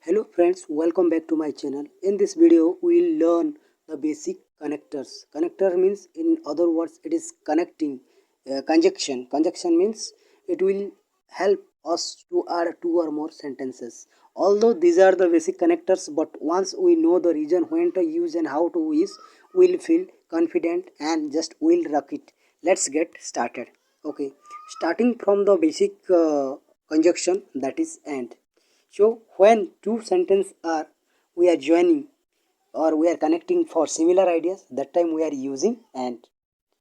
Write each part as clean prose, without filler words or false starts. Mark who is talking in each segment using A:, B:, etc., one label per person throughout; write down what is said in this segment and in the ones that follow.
A: Hello friends, welcome back to my channel. In this video, we will learn the basic connectors. Connector means, in other words, it is connecting. Conjunction. Conjunction means it will help us to add two or more sentences. Although these are the basic connectors, but once we know the reason when to use and how to use, we'll feel confident and just we'll rock it. Let's get started. Okay, starting from the basic conjunction, that is and. So when two sentences are we are joining or we are connecting for similar ideas, that time we are using and.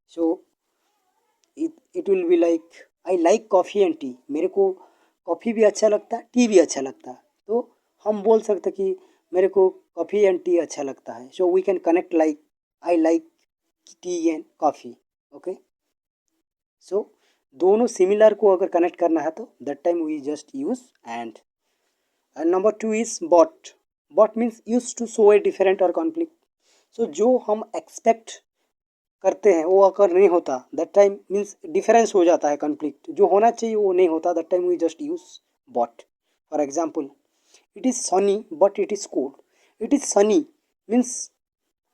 A: So it will be like I like coffee and tea. मेरे को coffee भी अच्छा लगता है, T भी अच्छा लगता है. तो हम बोल सकते कि मेरे को कॉफ़ी एंड टी अच्छा लगता है. So we can connect like I like tea and coffee. Okay, so दोनों सिमिलर को अगर कनेक्ट करना है तो that time we just use and. And number two is but. But means used to show a different or conflict. So जो हम expect करते हैं वो अगर नहीं होता that time means difference हो जाता है, conflict जो होना चाहिए वो नहीं होता, that time we just use but. For example, it is sunny but it is cold. It is sunny means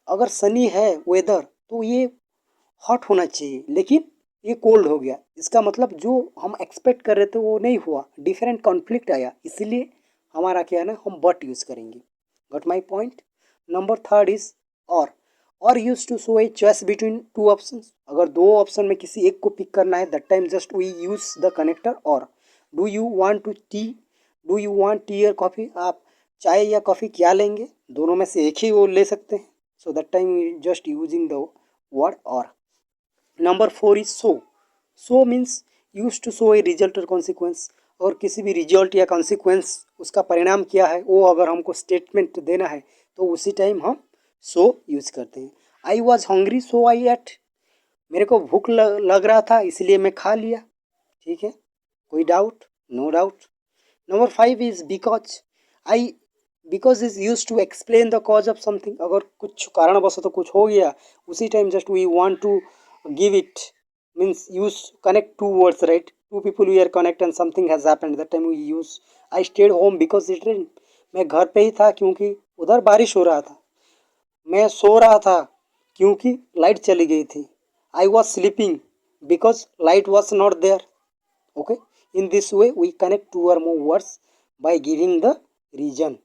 A: अगर sunny है weather तो ये हॉट होना चाहिए, लेकिन ये कोल्ड हो गया. इसका मतलब जो हम एक्सपेक्ट कर रहे थे वो नहीं हुआ, डिफरेंट कॉन्फ्लिक्ट आया, इसीलिए हमारा क्या है ना, हम बट यूज़ करेंगे. Got my point. Number third is or use to show a choice between two option. अगर दो ऑप्शन में किसी एक को पिक करना है that time just we use the connector or. Do you want to tea, do you want tea या coffee, आप चाय या कॉफ़ी क्या लेंगे, दोनों में से एक ही वो ले सकते हैं. So that time we just using the word or. Number four is so. So means use to show a result और कॉन्सिक्वेंस. और किसी भी रिजल्ट या कॉन्सिक्वेंस उसका परिणाम क्या है वो अगर हमको स्टेटमेंट देना है तो उसी टाइम हम सो यूज करते हैं. I was hungry so I ate. मेरे को भूख लग रहा था इसलिए मैं खा लिया. ठीक है, कोई doubt? No doubt. Number five is because. I because is use to explain the cause of something. अगर कुछ कारणवश तो कुछ हो गया उसी time just we want to give it means use connect two words, right? Two people we are connect and something has happened, that time we use I stayed home because it rained. मैं घर पे ही था क्योंकि उधर बारिश हो रहा था. मैं सो रहा था क्योंकि लाइट चली गई थी. I was sleeping because light was not there. Okay, in this way we connect two or more words by giving the reason.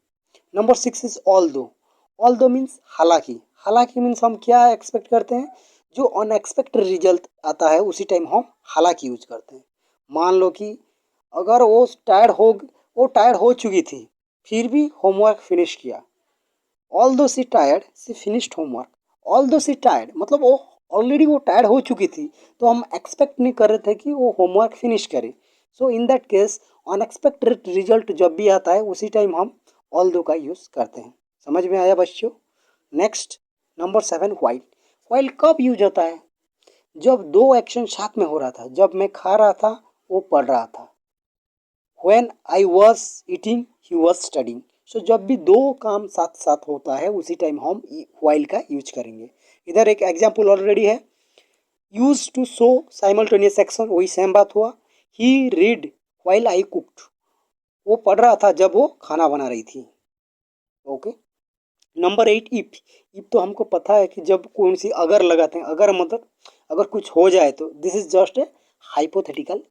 A: Number six is although. Although means हालांकि. हालांकि means हम क्या एक्सपेक्ट करते हैं, जो अनएक्सपेक्टेड रिजल्ट आता है उसी टाइम हम हालांकि यूज करते हैं. मान लो कि अगर वो टायर्ड हो चुकी थी फिर भी होमवर्क फिनिश किया. ऑल दो सी टायर्ड सी फिनिश्ड होमवर्क. ऑल दो सी टायर्ड मतलब वो ऑलरेडी वो टायर्ड हो चुकी थी तो हम एक्सपेक्ट नहीं कर रहे थे कि वो होमवर्क फिनिश करे. So in that case unexpected result जब भी आता है उसी टाइम हम ऑल दो का यूज करते हैं. समझ में आया बच्चों? Next number seven while. While कब यूज होता है? जब दो एक्शन साथ में हो रहा था. जब मैं खा रहा था वो पढ़ रहा था. When I was eating he was studying. सो जब भी दो काम साथ साथ होता है उसी टाइम हम वाइल का यूज करेंगे. इधर एक एग्जाम्पल ऑलरेडी है. Use to show simultaneous action, वही सेम बात हुआ. He read while I cooked. वो पढ़ रहा था जब वो खाना बना रही थी. Okay. Number eight if. If तो हमको पता है कि जब कौन सी अगर लगाते हैं, अगर मतलब अगर कुछ हो जाए तो this is just a hypothetical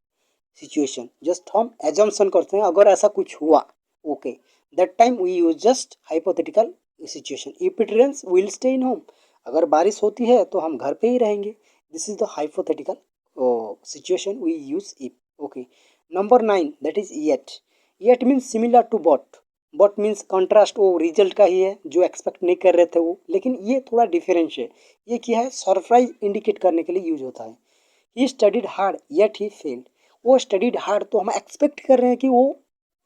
A: situation. Just हम एजम्पशन करते हैं अगर ऐसा कुछ हुआ. Okay, that time we use just hypothetical situation. If it rains we will stay in home. अगर बारिश होती है तो हम घर पे ही रहेंगे. This is the hypothetical situation we use if. Okay. Number nine that is yet. Yet means similar to but. But means contrast, वो रिजल्ट का ही है जो एक्सपेक्ट नहीं कर रहे थे वो, लेकिन ये थोड़ा डिफरेंस है. ये क्या है, सरप्राइज इंडिकेट करने के लिए यूज होता है. He studied hard yet he failed. वो स्टडीड हार्ड तो हम एक्सपेक्ट कर रहे हैं कि वो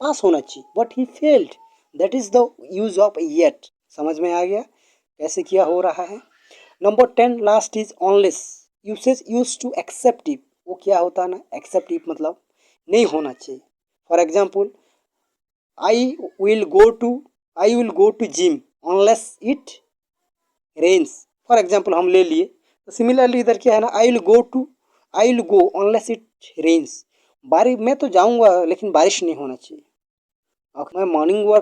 A: पास होना चाहिए but he failed. That is the use of yet. समझ में आ गया कैसे किया हो रहा है? Number ten last is unless. Usage use to except if. वो क्या होता है ना, एक्सेप्ट इफ मतलब नहीं होना चाहिए. For example I will go to gym unless it rains. For example हम ले लिए. तो सिमिलरली इधर क्या है ना, I will go unless it rains. बारिश मैं तो जाऊंगा लेकिन बारिश नहीं होना चाहिए. और मैं मॉर्निंग वॉक